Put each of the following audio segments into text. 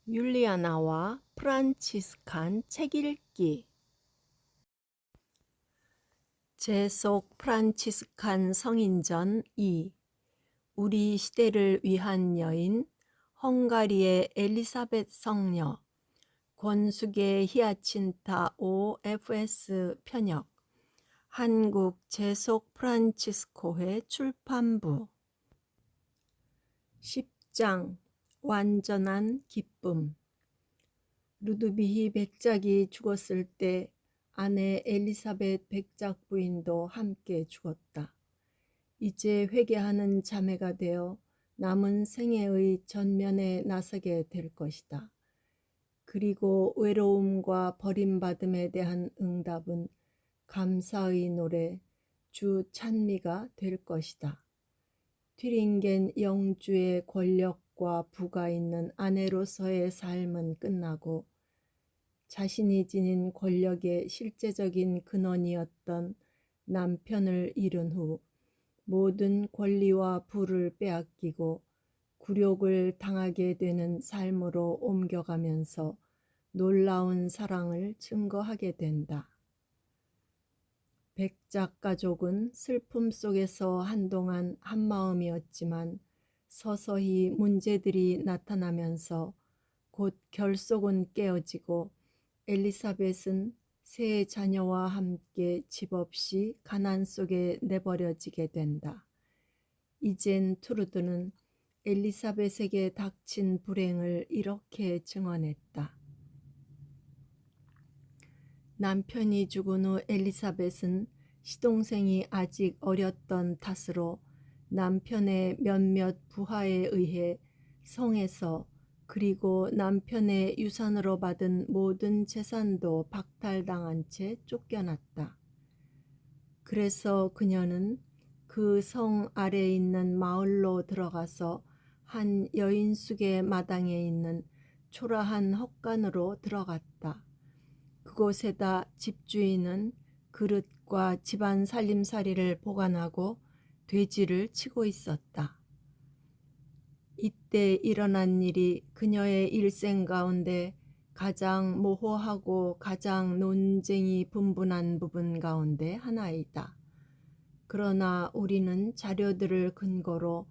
율리아나와 프란치스칸 책 읽기. 제속 프란치스칸 성인전 2. 우리 시대를 위한 여인, 헝가리의 엘리사벳 성녀, 권숙의 히아친타 OFS 편역, 한국 제속 프란치스코회 출판부. 10장 완전한 기쁨. 루드비히 백작이 죽었을 때 아내 엘리사벳 백작 부인도 함께 죽었다. 이제 회개하는 자매가 되어 남은 생애의 전면에 나서게 될 것이다. 그리고 외로움과 버림받음에 대한 응답은 감사의 노래, 주 찬미가 될 것이다. 튀링겐 영주의 권력과 부가 있는 아내로서의 삶은 끝나고 자신이 지닌 권력의 실제적인 근원이었던 남편을 잃은 후 모든 권리와 부를 빼앗기고 굴욕을 당하게 되는 삶으로 옮겨가면서 놀라운 사랑을 증거하게 된다. 백작 가족은 슬픔 속에서 한동안 한마음이었지만 서서히 문제들이 나타나면서 곧 결속은 깨어지고 엘리사벳은 세 자녀와 함께 집 없이 가난 속에 내버려지게 된다. 이젠 투르드는 엘리사벳에게 닥친 불행을 이렇게 증언했다. 남편이 죽은 후 엘리사벳은 시동생이 아직 어렸던 탓으로 남편의 몇몇 부하에 의해 성에서 그리고 남편의 유산으로 받은 모든 재산도 박탈당한 채 쫓겨났다. 그래서 그녀는 그 성 아래에 있는 마을로 들어가서 한 여인숙의 마당에 있는 초라한 헛간으로 들어갔다. 그곳에다 집주인은 그릇과 집안 살림살이를 보관하고 돼지를 치고 있었다. 이때 일어난 일이 그녀의 일생 가운데 가장 모호하고 가장 논쟁이 분분한 부분 가운데 하나이다. 그러나 우리는 자료들을 근거로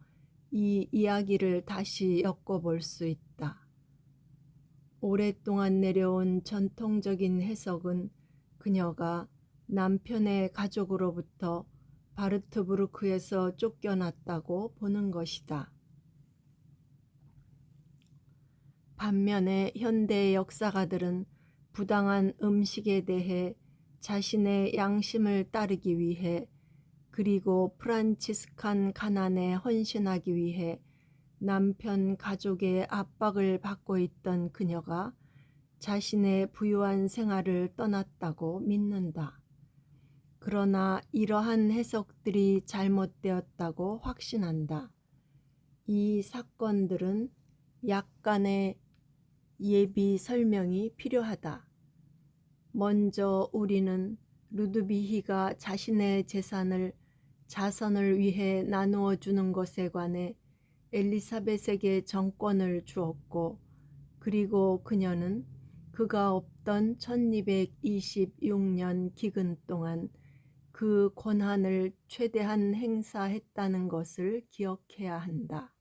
이 이야기를 다시 엮어볼 수 있다. 오랫동안 내려온 전통적인 해석은 그녀가 남편의 가족으로부터 바르트부르크에서 쫓겨났다고 보는 것이다. 반면에 현대 역사가들은 부당한 음식에 대해 자신의 양심을 따르기 위해 그리고 프란치스칸 가난에 헌신하기 위해 남편 가족의 압박을 받고 있던 그녀가 자신의 부유한 생활을 떠났다고 믿는다. 그러나 이러한 해석들이 잘못되었다고 확신한다. 이 사건들은 약간의 예비 설명이 필요하다. 먼저 우리는 루드비히가 자신의 자선을 위해 나누어 주는 것에 관해 엘리사벳에게 정권을 주었고 그리고 그녀는 그가 없던 1226년 기근 동안 그 권한을 최대한 행사했다는 것을 기억해야 한다.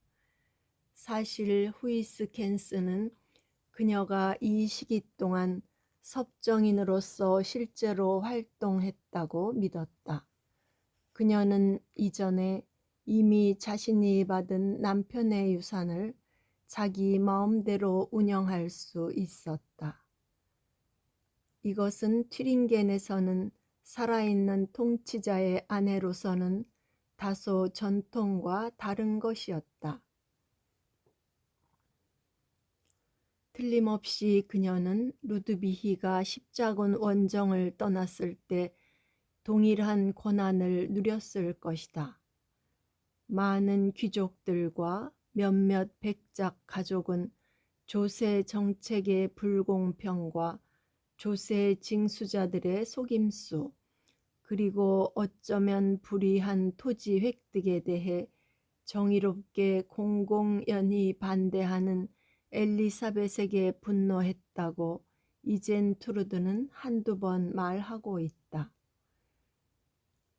사실 후이스켄스는 그녀가 이 시기 동안 섭정인으로서 실제로 활동했다고 믿었다. 그녀는 이전에 이미 자신이 받은 남편의 유산을 자기 마음대로 운영할 수 있었다. 이것은 튀링겐에서는 살아있는 통치자의 아내로서는 다소 전통과 다른 것이었다. 틀림없이 그녀는 루드비히가 십자군 원정을 떠났을 때 동일한 권한을 누렸을 것이다. 많은 귀족들과 몇몇 백작 가족은 조세 정책의 불공평과 조세 징수자들의 속임수, 그리고 어쩌면 불이한 토지 획득에 대해 정의롭게 공공연히 반대하는 엘리사벳에게 분노했다고 이젠 트루드는 한두 번 말하고 있다.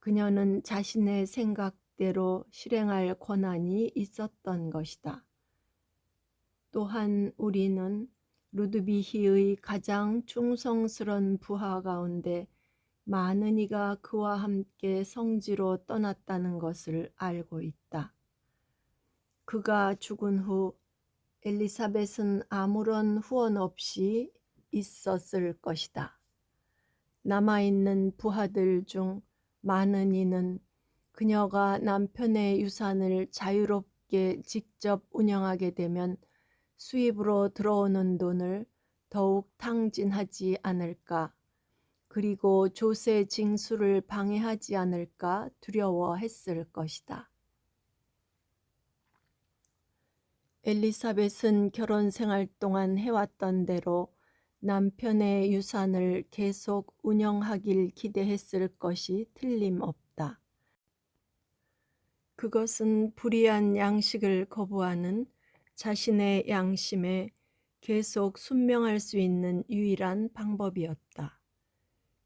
그녀는 자신의 생각대로 실행할 권한이 있었던 것이다. 또한 우리는 루드비히의 가장 충성스런 부하 가운데 많은 이가 그와 함께 성지로 떠났다는 것을 알고 있다. 그가 죽은 후 엘리사벳은 아무런 후원 없이 있었을 것이다. 남아있는 부하들 중 많은 이는 그녀가 남편의 유산을 자유롭게 직접 운영하게 되면 수입으로 들어오는 돈을 더욱 탕진하지 않을까, 그리고 조세 징수를 방해하지 않을까 두려워했을 것이다. 엘리사벳은 결혼 생활 동안 해왔던 대로 남편의 유산을 계속 운영하길 기대했을 것이 틀림없다. 그것은 불의한 양식을 거부하는 자신의 양심에 계속 순명할 수 있는 유일한 방법이었다.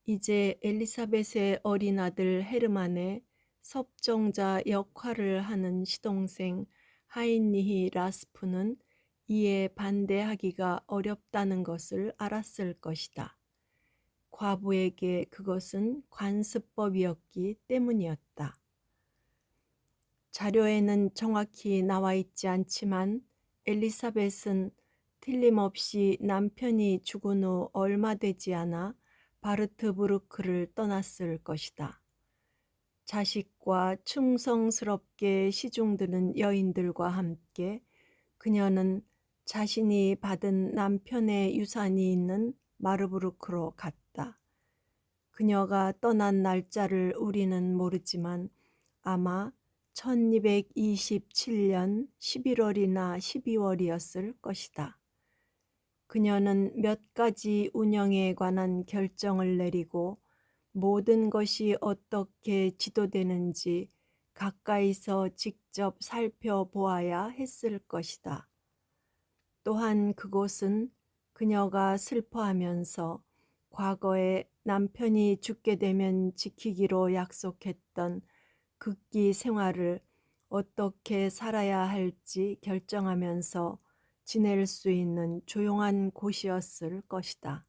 이제 엘리사벳의 어린 아들 헤르만의 섭정자 역할을 하는 시동생 하인리히 라스푸는 이에 반대하기가 어렵다는 것을 알았을 것이다. 과부에게 그것은 관습법이었기 때문이었다. 자료에는 정확히 나와 있지 않지만 엘리사벳은 틀림없이 남편이 죽은 후 얼마 되지 않아 바르트부르크를 떠났을 것이다. 자식과 충성스럽게 시중드는 여인들과 함께 그녀는 자신이 받은 남편의 유산이 있는 마르부르크로 갔다. 그녀가 떠난 날짜를 우리는 모르지만 아마 1227년 11월이나 12월이었을 것이다. 그녀는 몇 가지 운영에 관한 결정을 내리고 모든 것이 어떻게 지도되는지 가까이서 직접 살펴보아야 했을 것이다. 또한 그곳은 그녀가 슬퍼하면서 과거에 남편이 죽게 되면 지키기로 약속했던 극기 생활을 어떻게 살아야 할지 결정하면서 지낼 수 있는 조용한 곳이었을 것이다.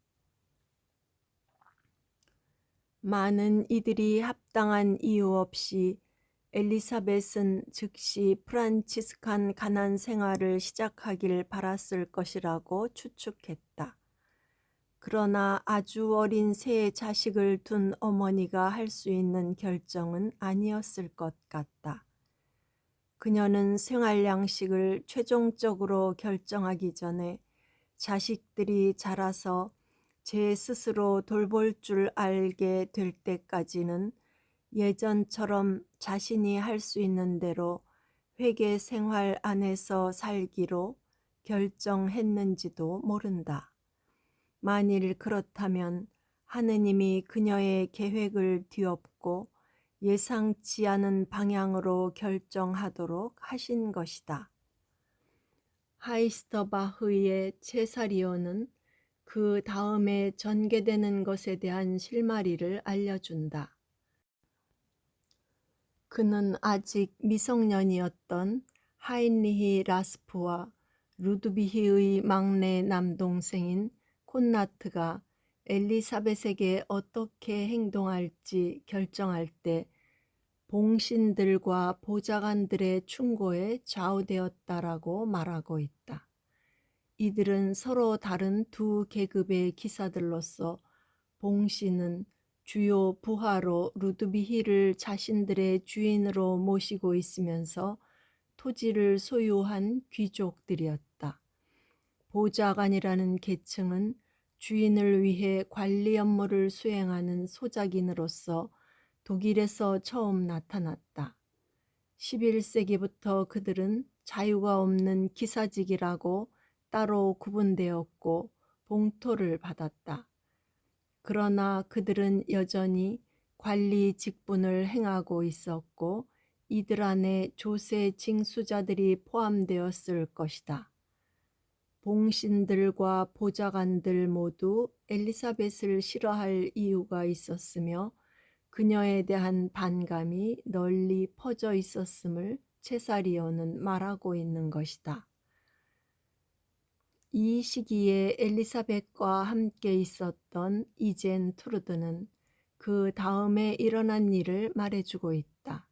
많은 이들이 합당한 이유 없이 엘리사벳은 즉시 프란치스칸 가난 생활을 시작하길 바랐을 것이라고 추측했다. 그러나 아주 어린 세 자식을 둔 어머니가 할 수 있는 결정은 아니었을 것 같다. 그녀는 생활 양식을 최종적으로 결정하기 전에 자식들이 자라서 제 스스로 돌볼 줄 알게 될 때까지는 예전처럼 자신이 할 수 있는 대로 회계 생활 안에서 살기로 결정했는지도 모른다. 만일 그렇다면 하느님이 그녀의 계획을 뒤엎고 예상치 않은 방향으로 결정하도록 하신 것이다. 하이스터바흐의 체사리오는 그 다음에 전개되는 것에 대한 실마리를 알려준다. 그는 아직 미성년이었던 하인리히 라스프와 루드비히의 막내 남동생인 콘나트가 엘리사벳에게 어떻게 행동할지 결정할 때 봉신들과 보좌관들의 충고에 좌우되었다라고 말하고 있다. 이들은 서로 다른 두 계급의 기사들로서 봉신은 주요 부하로 루드비히를 자신들의 주인으로 모시고 있으면서 토지를 소유한 귀족들이었다. 보좌관이라는 계층은 주인을 위해 관리 업무를 수행하는 소작인으로서 독일에서 처음 나타났다. 11세기부터 그들은 자유가 없는 기사직이라고 따로 구분되었고 봉토를 받았다. 그러나 그들은 여전히 관리 직분을 행하고 있었고 이들 안에 조세 징수자들이 포함되었을 것이다. 봉신들과 보좌관들 모두 엘리사벳을 싫어할 이유가 있었으며 그녀에 대한 반감이 널리 퍼져 있었음을 체사리온은 말하고 있는 것이다. 이 시기에 엘리사벳과 함께 있었던 이젠 투르드는 그 다음에 일어난 일을 말해주고 있다.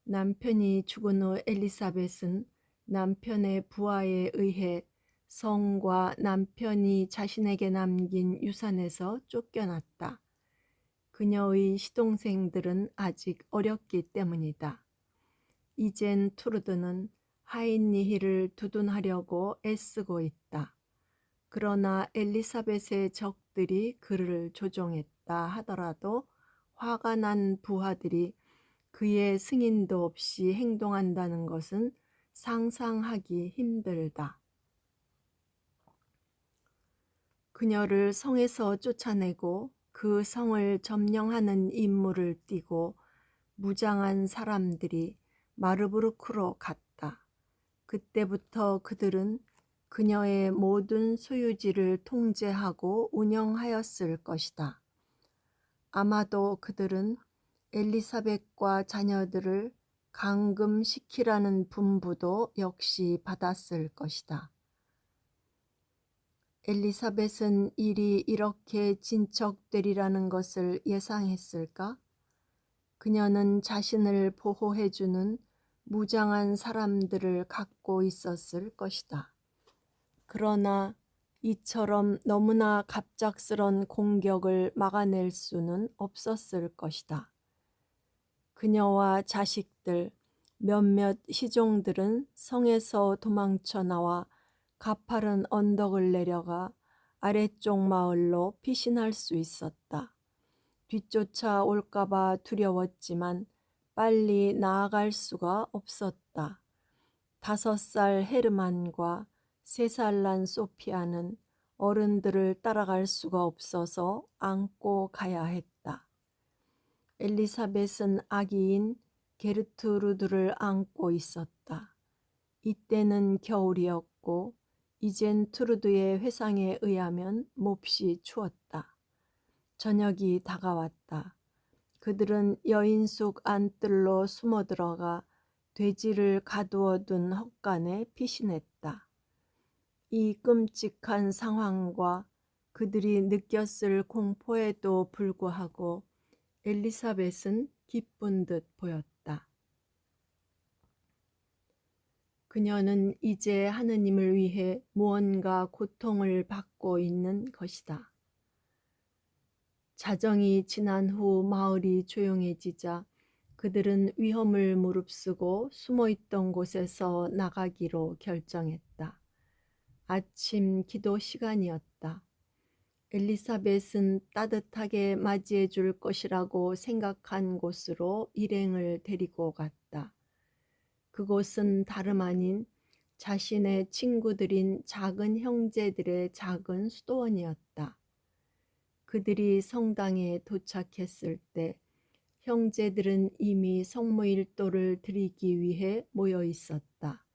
남편이 죽은 후 엘리사벳은 남편의 부하에 의해 성과 남편이 자신에게 남긴 유산에서 쫓겨났다. 그녀의 시동생들은 아직 어렸기 때문이다. 이젠 투르드는 하인니히를 두둔하려고 애쓰고 있다. 그러나 엘리사벳의 적들이 그를 조종했다 하더라도 화가 난 부하들이 그의 승인도 없이 행동한다는 것은 상상하기 힘들다. 그녀를 성에서 쫓아내고 그 성을 점령하는 임무를 띠고 무장한 사람들이 마르부르크로 갔다. 그때부터 그들은 그녀의 모든 소유지를 통제하고 운영하였을 것이다. 아마도 그들은 엘리사벳과 자녀들을 감금시키라는 분부도 역시 받았을 것이다. 엘리사벳은 일이 이렇게 진척되리라는 것을 예상했을까? 그녀는 자신을 보호해주는 무장한 사람들을 갖고 있었을 것이다. 그러나 이처럼 너무나 갑작스런 공격을 막아낼 수는 없었을 것이다. 그녀와 자식들, 몇몇 시종들은 성에서 도망쳐 나와 가파른 언덕을 내려가 아래쪽 마을로 피신할 수 있었다. 뒤쫓아 올까봐 두려웠지만 빨리 나아갈 수가 없었다. 5살 헤르만과 3살 난 소피아는 어른들을 따라갈 수가 없어서 안고 가야 했다. 엘리사벳은 아기인 게르트루드를 안고 있었다. 이때는 겨울이었고 이젠 투르드의 회상에 의하면 몹시 추웠다. 저녁이 다가왔다. 그들은 여인숙 안뜰로 숨어들어가 돼지를 가두어둔 헛간에 피신했다. 이 끔찍한 상황과 그들이 느꼈을 공포에도 불구하고 엘리사벳은 기쁜 듯 보였다. 그녀는 이제 하느님을 위해 무언가 고통을 받고 있는 것이다. 자정이 지난 후 마을이 조용해지자 그들은 위험을 무릅쓰고 숨어있던 곳에서 나가기로 결정했다. 아침 기도 시간이었다. 엘리사벳은 따뜻하게 맞이해 줄 것이라고 생각한 곳으로 일행을 데리고 갔다. 그곳은 다름 아닌 자신의 친구들인 작은 형제들의 작은 수도원이었다. 그들이 성당에 도착했을 때 형제들은 이미 성모일도를 드리기 위해 모여 있었다.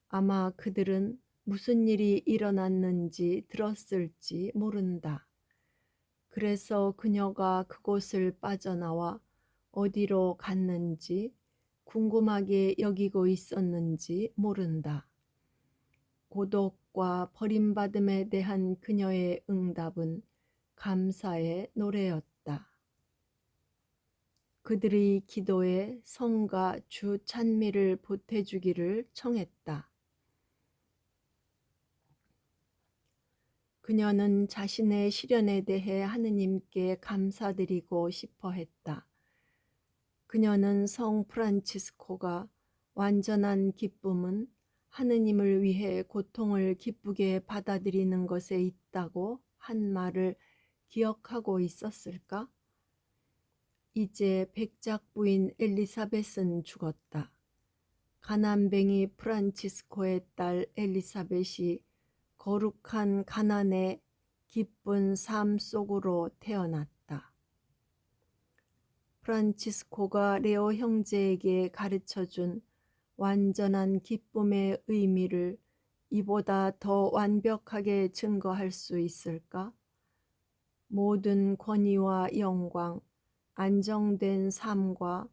아마 그들은 무슨 일이 일어났는지 들었을지 모른다. 그래서 그녀가 그곳을 빠져나와 어디로 갔는지 궁금하게 여기고 있었는지 모른다. 고독과 버림받음에 대한 그녀의 응답은 감사의 노래였다. 그들의 기도에 성가 주 찬미를 보태주기를 청했다. 그녀는 자신의 시련에 대해 하느님께 감사드리고 싶어 했다. 그녀는 성 프란치스코가 완전한 기쁨은 하느님을 위해 고통을 기쁘게 받아들이는 것에 있다고 한 말을 기억하고 있었을까? 이제 백작 부인 엘리사벳은 죽었다. 가난뱅이 프란치스코의 딸 엘리사벳이 거룩한 가난의 기쁜 삶 속으로 태어났다. 프란치스코가 레오 형제에게 가르쳐준 완전한 기쁨의 의미를 이보다 더 완벽하게 증거할 수 있을까? 모든 권위와 영광, 안정된 삶과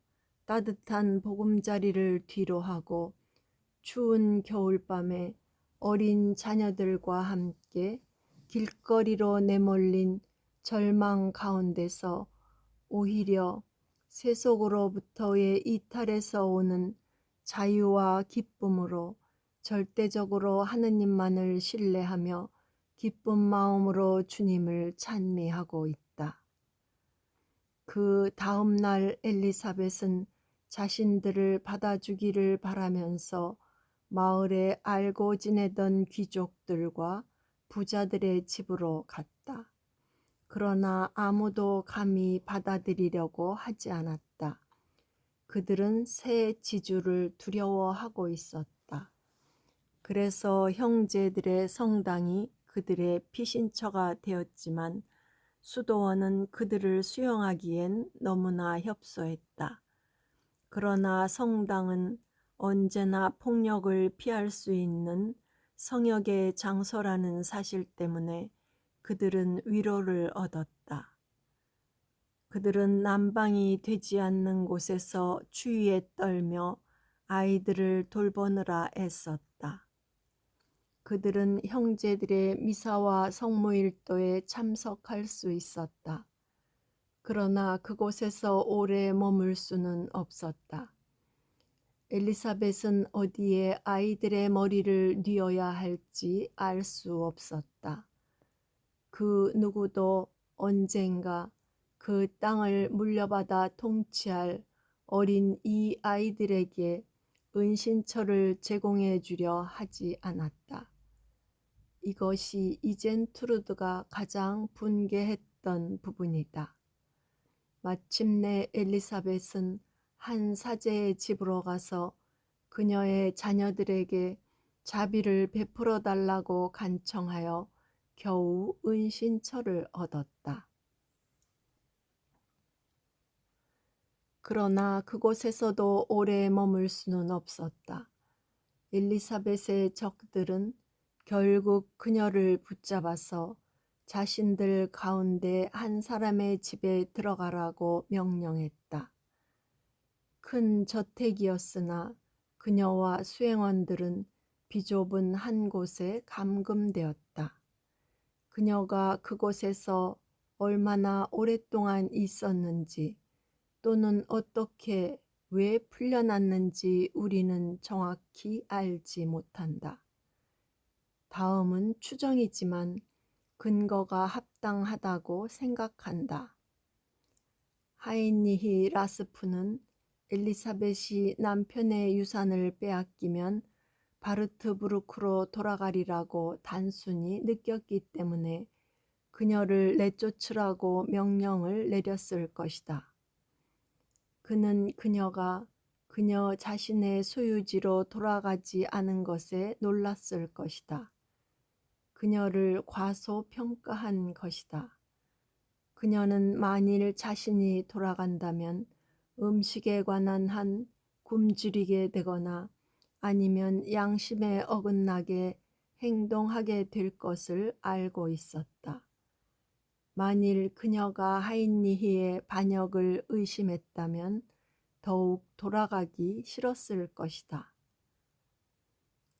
따뜻한 보금자리를 뒤로하고 추운 겨울밤에 어린 자녀들과 함께 길거리로 내몰린 절망 가운데서 오히려 세속으로부터의 이탈에서 오는 자유와 기쁨으로 절대적으로 하느님만을 신뢰하며 기쁜 마음으로 주님을 찬미하고 있다. 그 다음 날 엘리사벳은 자신들을 받아주기를 바라면서 마을에 알고 지내던 귀족들과 부자들의 집으로 갔다. 그러나 아무도 감히 받아들이려고 하지 않았다. 그들은 새 지주를 두려워하고 있었다. 그래서 형제들의 성당이 그들의 피신처가 되었지만 수도원은 그들을 수용하기엔 너무나 협소했다. 그러나 성당은 언제나 폭력을 피할 수 있는 성역의 장소라는 사실 때문에 그들은 위로를 얻었다. 그들은 난방이 되지 않는 곳에서 추위에 떨며 아이들을 돌보느라 애썼다. 그들은 형제들의 미사와 성모일도에 참석할 수 있었다. 그러나 그곳에서 오래 머물 수는 없었다. 엘리사벳은 어디에 아이들의 머리를 뉘어야 할지 알 수 없었다. 그 누구도 언젠가 그 땅을 물려받아 통치할 어린 이 아이들에게 은신처를 제공해 주려 하지 않았다. 이것이 이젠트루드가 가장 분개했던 부분이다. 마침내 엘리사벳은 한 사제의 집으로 가서 그녀의 자녀들에게 자비를 베풀어 달라고 간청하여 겨우 은신처를 얻었다. 그러나 그곳에서도 오래 머물 수는 없었다. 엘리사벳의 적들은 결국 그녀를 붙잡아서 자신들 가운데 한 사람의 집에 들어가라고 명령했다. 큰 저택이었으나 그녀와 수행원들은 비좁은 한 곳에 감금되었다. 그녀가 그곳에서 얼마나 오랫동안 있었는지 또는 어떻게 왜 풀려났는지 우리는 정확히 알지 못한다. 다음은 추정이지만 근거가 합당하다고 생각한다. 하인리히 라스푸는 엘리사벳이 남편의 유산을 빼앗기면 바르트부르크로 돌아가리라고 단순히 느꼈기 때문에 그녀를 내쫓으라고 명령을 내렸을 것이다. 그는 그녀가 그녀 자신의 소유지로 돌아가지 않은 것에 놀랐을 것이다. 그녀를 과소평가한 것이다. 그녀는 만일 자신이 돌아간다면 음식에 관한 한 굶주리게 되거나 아니면 양심에 어긋나게 행동하게 될 것을 알고 있었다. 만일 그녀가 하인리히의 반역을 의심했다면 더욱 돌아가기 싫었을 것이다.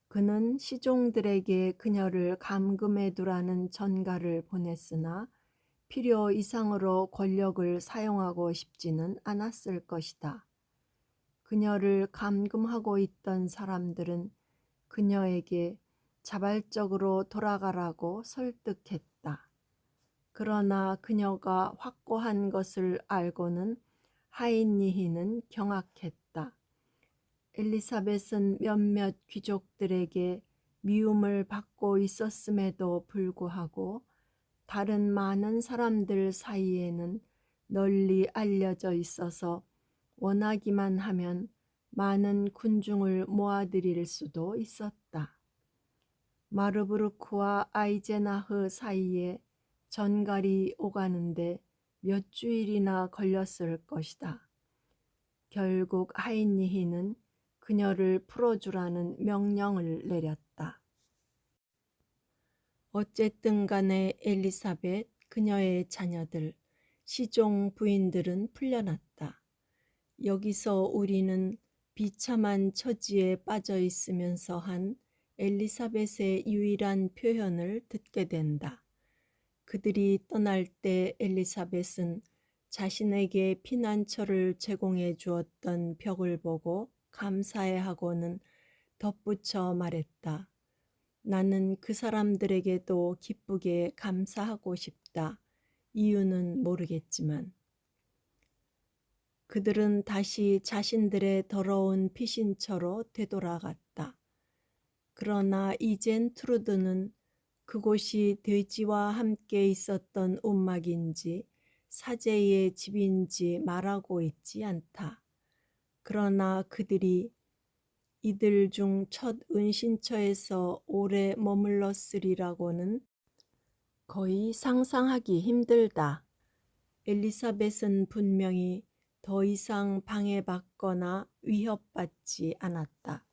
그는 시종들에게 그녀를 감금해 두라는 전가를 보냈으나 필요 이상으로 권력을 사용하고 싶지는 않았을 것이다. 그녀를 감금하고 있던 사람들은 그녀에게 자발적으로 돌아가라고 설득했다. 그러나 그녀가 확고한 것을 알고는 하인리히는 경악했다. 엘리사벳은 몇몇 귀족들에게 미움을 받고 있었음에도 불구하고 다른 많은 사람들 사이에는 널리 알려져 있어서 원하기만 하면 많은 군중을 모아들일 수도 있었다. 마르부르크와 아이제나흐 사이에 전갈이 오가는데 몇 주일이나 걸렸을 것이다. 결국 하인리히는 그녀를 풀어주라는 명령을 내렸다. 어쨌든 간에 엘리사벳, 그녀의 자녀들, 시종 부인들은 풀려났다. 여기서 우리는 비참한 처지에 빠져 있으면서 한 엘리사벳의 유일한 표현을 듣게 된다. 그들이 떠날 때 엘리사벳은 자신에게 피난처를 제공해 주었던 벽을 보고 감사해하고는 덧붙여 말했다. 나는 그 사람들에게도 기쁘게 감사하고 싶다. 이유는 모르겠지만. 그들은 다시 자신들의 더러운 피신처로 되돌아갔다. 그러나 이젠 트루드는 그곳이 돼지와 함께 있었던 움막인지 사제의 집인지 말하고 있지 않다. 그러나 그들이 이들 중 첫 은신처에서 오래 머물렀으리라고는 거의 상상하기 힘들다. 엘리사벳은 분명히 더 이상 방해받거나 위협받지 않았다.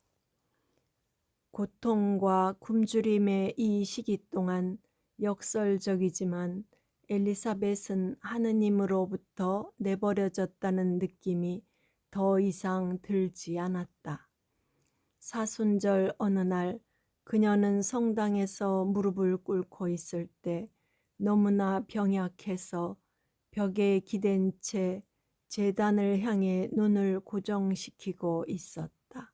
고통과 굶주림의 이 시기 동안 역설적이지만 엘리사벳은 하느님으로부터 내버려졌다는 느낌이 더 이상 들지 않았다. 사순절 어느 날 그녀는 성당에서 무릎을 꿇고 있을 때 너무나 병약해서 벽에 기댄 채 제단을 향해 눈을 고정시키고 있었다.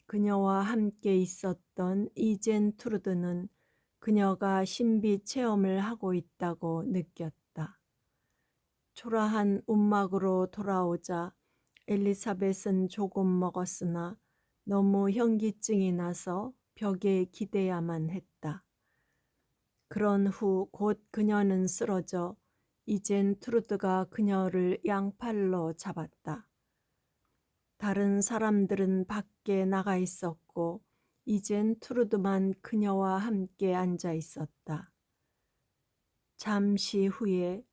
그녀와 함께 있었던 이젠 트루드는 그녀가 신비 체험을 하고 있다고 느꼈다. 초라한 움막으로 돌아오자 엘리사벳은 조금 먹었으나 너무 현기증이 나서 벽에 기대야만 했다. 그런 후 곧 그녀는 쓰러져 이젠 트루드가 그녀를 양팔로 잡았다. 다른 사람들은 밖에 나가 있었고 이젠 트루드만 그녀와 함께 앉아 있었다. 잠시 후에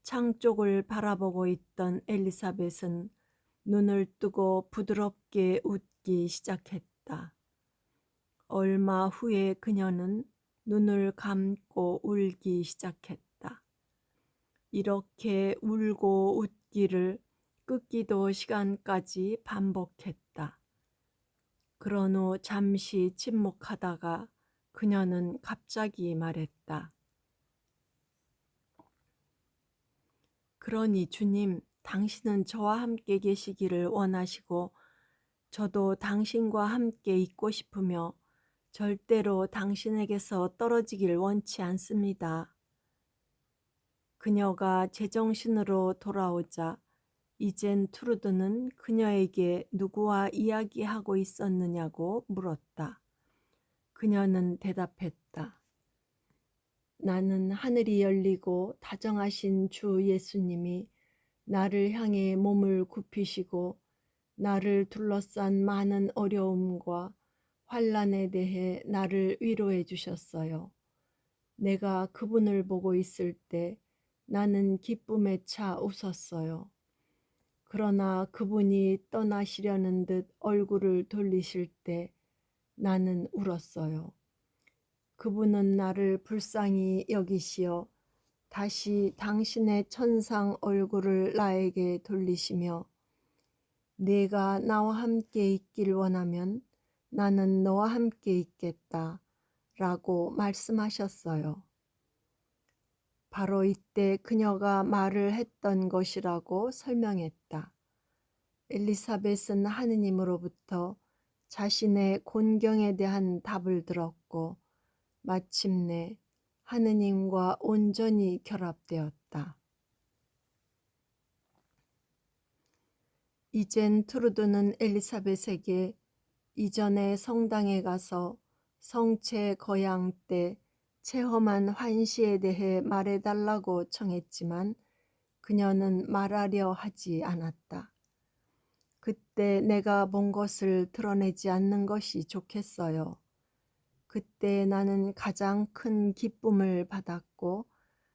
창 쪽을 바라보고 있던 엘리사벳은 눈을 뜨고 부드럽게 웃기 시작했다. 얼마 후에 그녀는 눈을 감고 울기 시작했다. 이렇게 울고 웃기를 끄기도 시간까지 반복했다. 그런 후 잠시 침묵하다가 그녀는 갑자기 말했다. 그러니 주님, 당신은 저와 함께 계시기를 원하시고 저도 당신과 함께 있고 싶으며 절대로 당신에게서 떨어지길 원치 않습니다. 그녀가 제정신으로 돌아오자 이젠 트루드는 그녀에게 누구와 이야기하고 있었느냐고 물었다. 그녀는 대답했다. 나는 하늘이 열리고 다정하신 주 예수님이 나를 향해 몸을 굽히시고 나를 둘러싼 많은 어려움과 환난에 대해 나를 위로해 주셨어요. 내가 그분을 보고 있을 때 나는 기쁨에 차 웃었어요. 그러나 그분이 떠나시려는 듯 얼굴을 돌리실 때 나는 울었어요. 그분은 나를 불쌍히 여기시어 다시 당신의 천상 얼굴을 나에게 돌리시며 네가 나와 함께 있길 원하면 나는 너와 함께 있겠다 라고 말씀하셨어요. 바로 이때 그녀가 말을 했던 것이라고 설명했다. 엘리사벳은 하느님으로부터 자신의 곤경에 대한 답을 들었고 마침내 하느님과 온전히 결합되었다. 이젠 트루드는 엘리사벳에게 이전에 성당에 가서 성체 거양 때 체험한 환시에 대해 말해달라고 청했지만 그녀는 말하려 하지 않았다. 그때 내가 본 것을 드러내지 않는 것이 좋겠어요. 그때 나는 가장 큰 기쁨을 받았고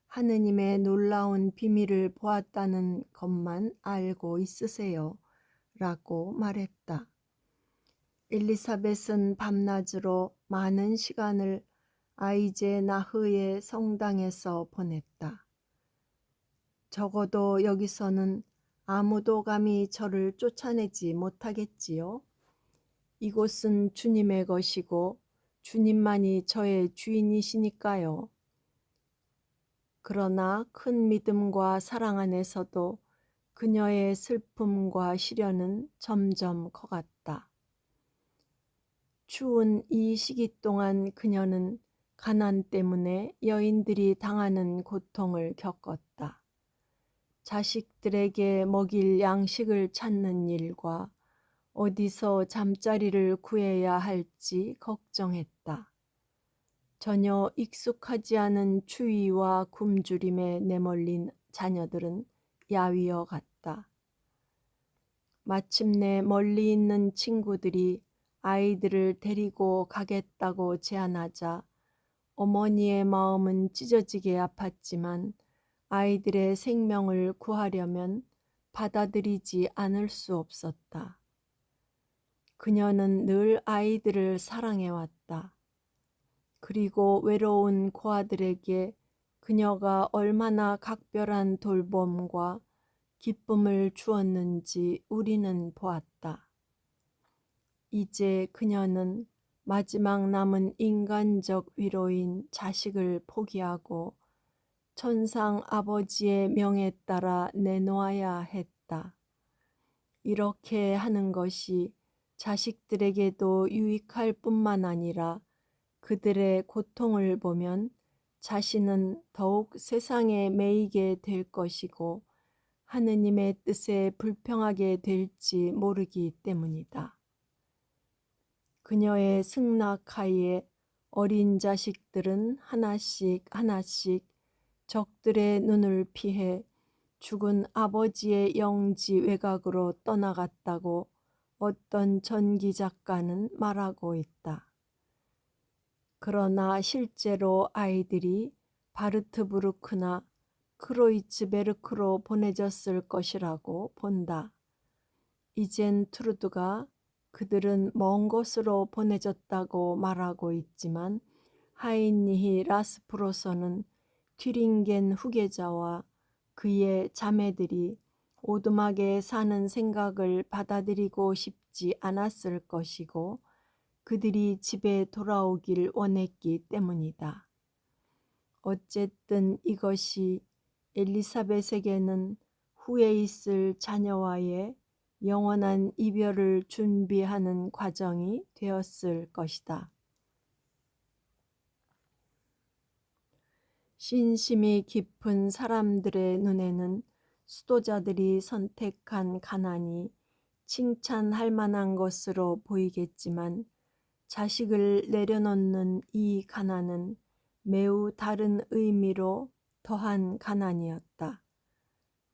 하느님의 놀라운 비밀을 보았다는 것만 알고 있으세요. 라고 말했다. 엘리사벳은 밤낮으로 많은 시간을 아이제나흐의 성당에서 보냈다. 적어도 여기서는 아무도 감히 저를 쫓아내지 못하겠지요. 이곳은 주님의 것이고 주님만이 저의 주인이시니까요. 그러나 큰 믿음과 사랑 안에서도 그녀의 슬픔과 시련은 점점 커갔다. 추운 이 시기 동안 그녀는 가난 때문에 여인들이 당하는 고통을 겪었다. 자식들에게 먹일 양식을 찾는 일과 어디서 잠자리를 구해야 할지 걱정했다. 전혀 익숙하지 않은 추위와 굶주림에 내몰린 자녀들은 야위어 갔다. 마침내 멀리 있는 친구들이 아이들을 데리고 가겠다고 제안하자 어머니의 마음은 찢어지게 아팠지만 아이들의 생명을 구하려면 받아들이지 않을 수 없었다. 그녀는 늘 아이들을 사랑해왔다. 그리고 외로운 고아들에게 그녀가 얼마나 각별한 돌봄과 기쁨을 주었는지 우리는 보았다. 이제 그녀는 마지막 남은 인간적 위로인 자식을 포기하고 천상 아버지의 명에 따라 내놓아야 했다. 이렇게 하는 것이 자식들에게도 유익할 뿐만 아니라 그들의 고통을 보면 자신은 더욱 세상에 매이게 될 것이고 하느님의 뜻에 불평하게 될지 모르기 때문이다. 그녀의 승낙하에 어린 자식들은 하나씩 하나씩 적들의 눈을 피해 죽은 아버지의 영지 외곽으로 떠나갔다고 어떤 전기 작가는 말하고 있다. 그러나 실제로 아이들이 바르트부르크나 크로이츠베르크로 보내졌을 것이라고 본다. 이젠 트루드가 그들은 먼 곳으로 보내졌다고 말하고 있지만 하인리히 라스프로서는 튀링겐 후계자와 그의 자매들이 오두막에 사는 생각을 받아들이고 싶지 않았을 것이고 그들이 집에 돌아오길 원했기 때문이다. 어쨌든 이것이 엘리사벳에게는 후에 있을 자녀와의 영원한 이별을 준비하는 과정이 되었을 것이다. 신심이 깊은 사람들의 눈에는 수도자들이 선택한 가난이 칭찬할 만한 것으로 보이겠지만 자식을 내려놓는 이 가난은 매우 다른 의미로 더한 가난이었다.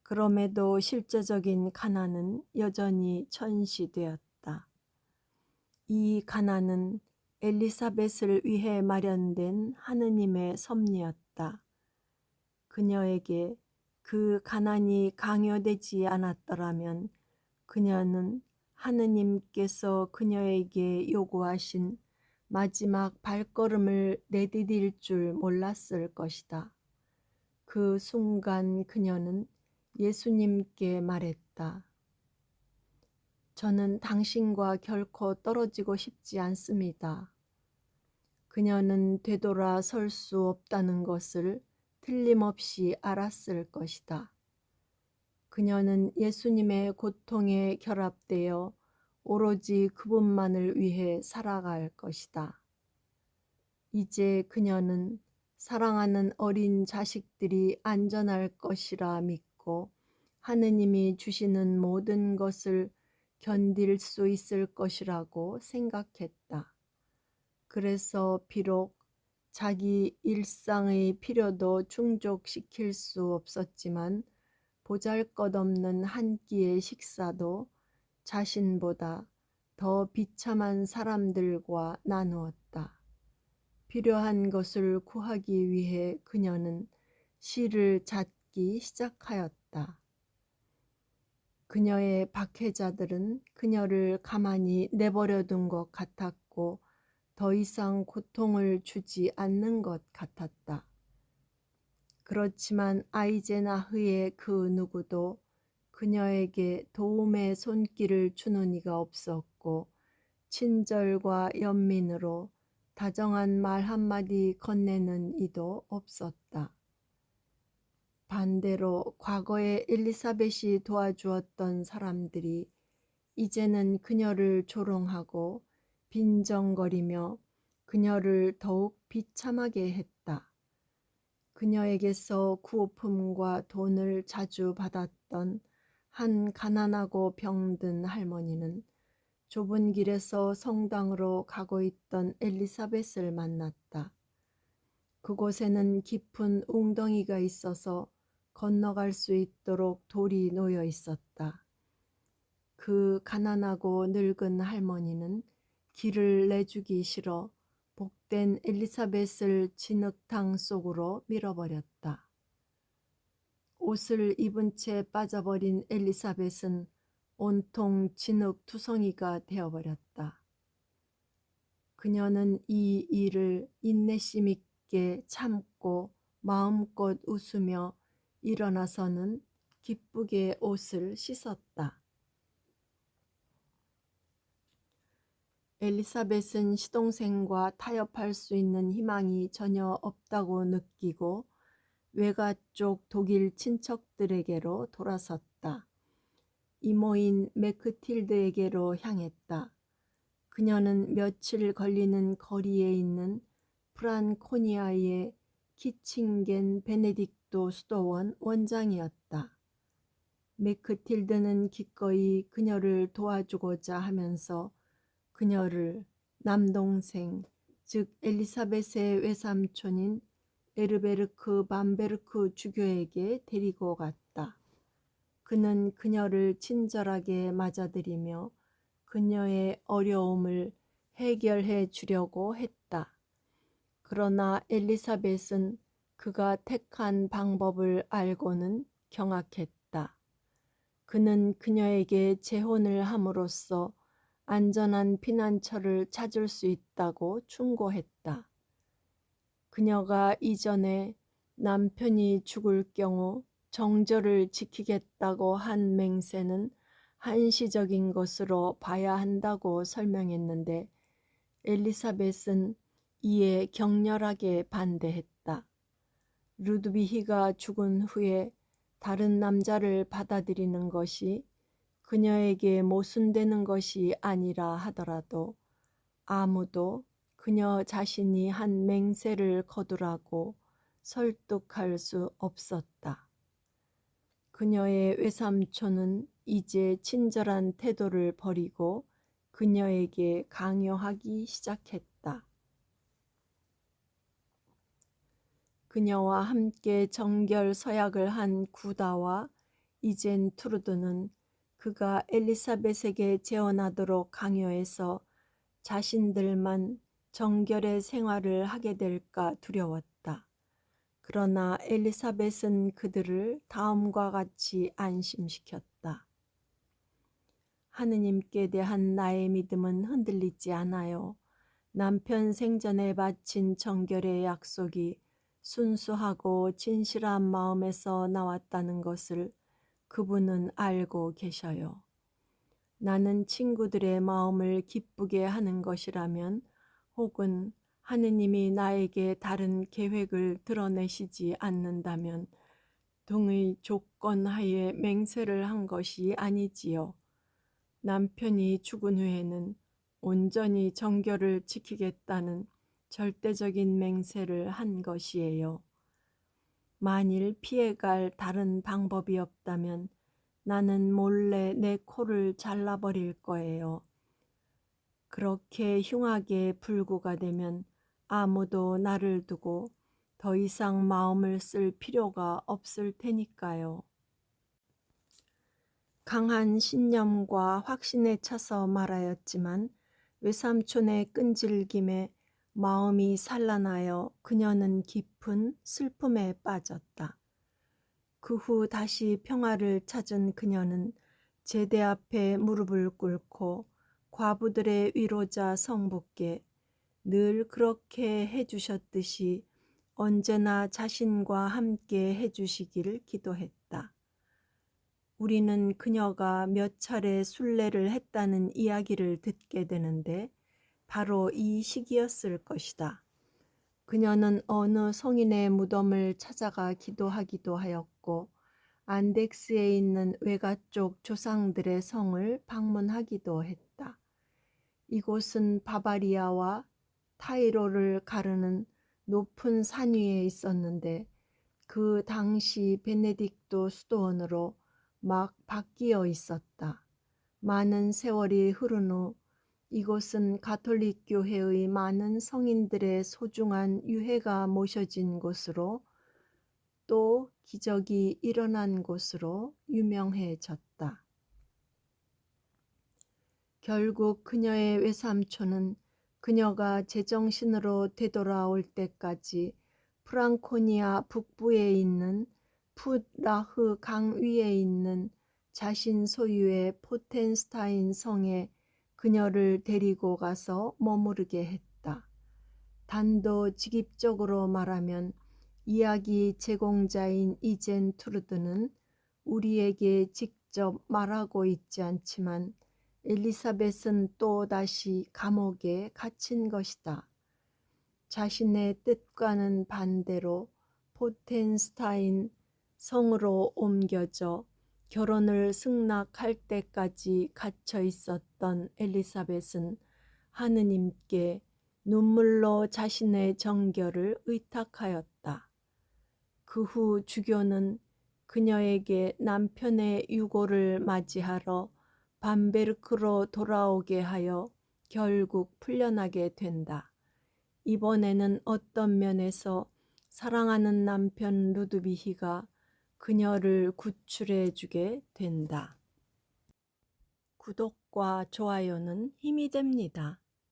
그럼에도 실제적인 가난은 여전히 천시되었다. 이 가난은 엘리사벳을 위해 마련된 하느님의 섭리였다. 그녀에게 그 가난이 강요되지 않았더라면 그녀는 하느님께서 그녀에게 요구하신 마지막 발걸음을 내디딜 줄 몰랐을 것이다. 그 순간 그녀는 예수님께 말했다. 저는 당신과 결코 떨어지고 싶지 않습니다. 그녀는 되돌아 설 수 없다는 것을 틀림없이 알았을 것이다. 그녀는 예수님의 고통에 결합되어 오로지 그분만을 위해 살아갈 것이다. 이제 그녀는 사랑하는 어린 자식들이 안전할 것이라 믿고 하느님이 주시는 모든 것을 견딜 수 있을 것이라고 생각했다. 그래서 비록 자기 일상의 필요도 충족시킬 수 없었지만 보잘것없는 한 끼의 식사도 자신보다 더 비참한 사람들과 나누었다. 필요한 것을 구하기 위해 그녀는 실을 찾기 시작하였다. 그녀의 박해자들은 그녀를 가만히 내버려둔 것 같았고 더 이상 고통을 주지 않는 것 같았다. 그렇지만 아이젠하흐의 그 누구도 그녀에게 도움의 손길을 주는 이가 없었고 친절과 연민으로 다정한 말 한마디 건네는 이도 없었다. 반대로 과거에 엘리사벳이 도와주었던 사람들이 이제는 그녀를 조롱하고 빈정거리며 그녀를 더욱 비참하게 했다. 그녀에게서 구호품과 돈을 자주 받았던 한 가난하고 병든 할머니는 좁은 길에서 성당으로 가고 있던 엘리사벳을 만났다. 그곳에는 깊은 웅덩이가 있어서 건너갈 수 있도록 돌이 놓여 있었다. 그 가난하고 늙은 할머니는 길을 내주기 싫어 복된 엘리사벳을 진흙탕 속으로 밀어버렸다. 옷을 입은 채 빠져버린 엘리사벳은 온통 진흙 투성이가 되어버렸다. 그녀는 이 일을 인내심 있게 참고 마음껏 웃으며 일어나서는 기쁘게 옷을 씻었다. 엘리사벳은 시동생과 타협할 수 있는 희망이 전혀 없다고 느끼고 외가 쪽 독일 친척들에게로 돌아섰다. 이모인 메크틸드에게로 향했다. 그녀는 며칠 걸리는 거리에 있는 프란코니아의 키칭겐 베네딕토 수도원 원장이었다. 메크틸드는 기꺼이 그녀를 도와주고자 하면서 그녀를 남동생, 즉 엘리사벳의 외삼촌인 에르베르크 밤베르크 주교에게 데리고 갔다. 그는 그녀를 친절하게 맞아들이며 그녀의 어려움을 해결해 주려고 했다. 그러나 엘리사벳은 그가 택한 방법을 알고는 경악했다. 그는 그녀에게 재혼을 함으로써 안전한 피난처를 찾을 수 있다고 충고했다. 그녀가 이전에 남편이 죽을 경우 정절을 지키겠다고 한 맹세는 한시적인 것으로 봐야 한다고 설명했는데 엘리사벳은 이에 격렬하게 반대했다. 루드비히가 죽은 후에 다른 남자를 받아들이는 것이 그녀에게 모순되는 것이 아니라 하더라도 아무도 그녀 자신이 한 맹세를 거두라고 설득할 수 없었다. 그녀의 외삼촌은 이제 친절한 태도를 버리고 그녀에게 강요하기 시작했다. 그녀와 함께 정결 서약을 한 구다와 이젠 투르드는 그가 엘리사벳에게 재혼하도록 강요해서 자신들만 정결의 생활을 하게 될까 두려웠다. 그러나 엘리사벳은 그들을 다음과 같이 안심시켰다. 하느님께 대한 나의 믿음은 흔들리지 않아요. 남편 생전에 바친 정결의 약속이 순수하고 진실한 마음에서 나왔다는 것을 그분은 알고 계셔요. 나는 친구들의 마음을 기쁘게 하는 것이라면 혹은 하느님이 나에게 다른 계획을 드러내시지 않는다면 등의 조건 하에 맹세를 한 것이 아니지요. 남편이 죽은 후에는 온전히 정결을 지키겠다는 절대적인 맹세를 한 것이에요. 만일 피해갈 다른 방법이 없다면 나는 몰래 내 코를 잘라버릴 거예요. 그렇게 흉하게 불구가 되면 아무도 나를 두고 더 이상 마음을 쓸 필요가 없을 테니까요. 강한 신념과 확신에 차서 말하였지만 외삼촌의 끈질김에 마음이 산란하여 그녀는 깊은 슬픔에 빠졌다. 그 후 다시 평화를 찾은 그녀는 제대 앞에 무릎을 꿇고 과부들의 위로자 성부께 늘 그렇게 해주셨듯이 언제나 자신과 함께 해주시기를 기도했다. 우리는 그녀가 몇 차례 순례를 했다는 이야기를 듣게 되는데 바로 이 시기였을 것이다. 그녀는 어느 성인의 무덤을 찾아가 기도하기도 하였고 안덱스에 있는 외가 쪽 조상들의 성을 방문하기도 했다. 이곳은 바바리아와 타이로를 가르는 높은 산 위에 있었는데 그 당시 베네딕토 수도원으로 막 바뀌어 있었다. 많은 세월이 흐른 후 이곳은 가톨릭 교회의 많은 성인들의 소중한 유해가 모셔진 곳으로 또 기적이 일어난 곳으로 유명해졌다. 결국 그녀의 외삼촌은 그녀가 제정신으로 되돌아올 때까지 프랑코니아 북부에 있는 풋라흐 강 위에 있는 자신 소유의 포텐스타인 성에 그녀를 데리고 가서 머무르게 했다. 단도직입적으로 말하면 이야기 제공자인 이젠 투르드는 우리에게 직접 말하고 있지 않지만 엘리사벳은 또다시 감옥에 갇힌 것이다. 자신의 뜻과는 반대로 포텐스타인 성으로 옮겨져 결혼을 승낙할 때까지 갇혀 있었던 엘리사벳은 하느님께 눈물로 자신의 정결을 의탁하였다. 그 후 주교는 그녀에게 남편의 유고를 맞이하러 밤베르크로 돌아오게 하여 결국 풀려나게 된다. 이번에는 어떤 면에서 사랑하는 남편 루드비히가 그녀를 구출해 주게 된다. 구독과 좋아요는 힘이 됩니다.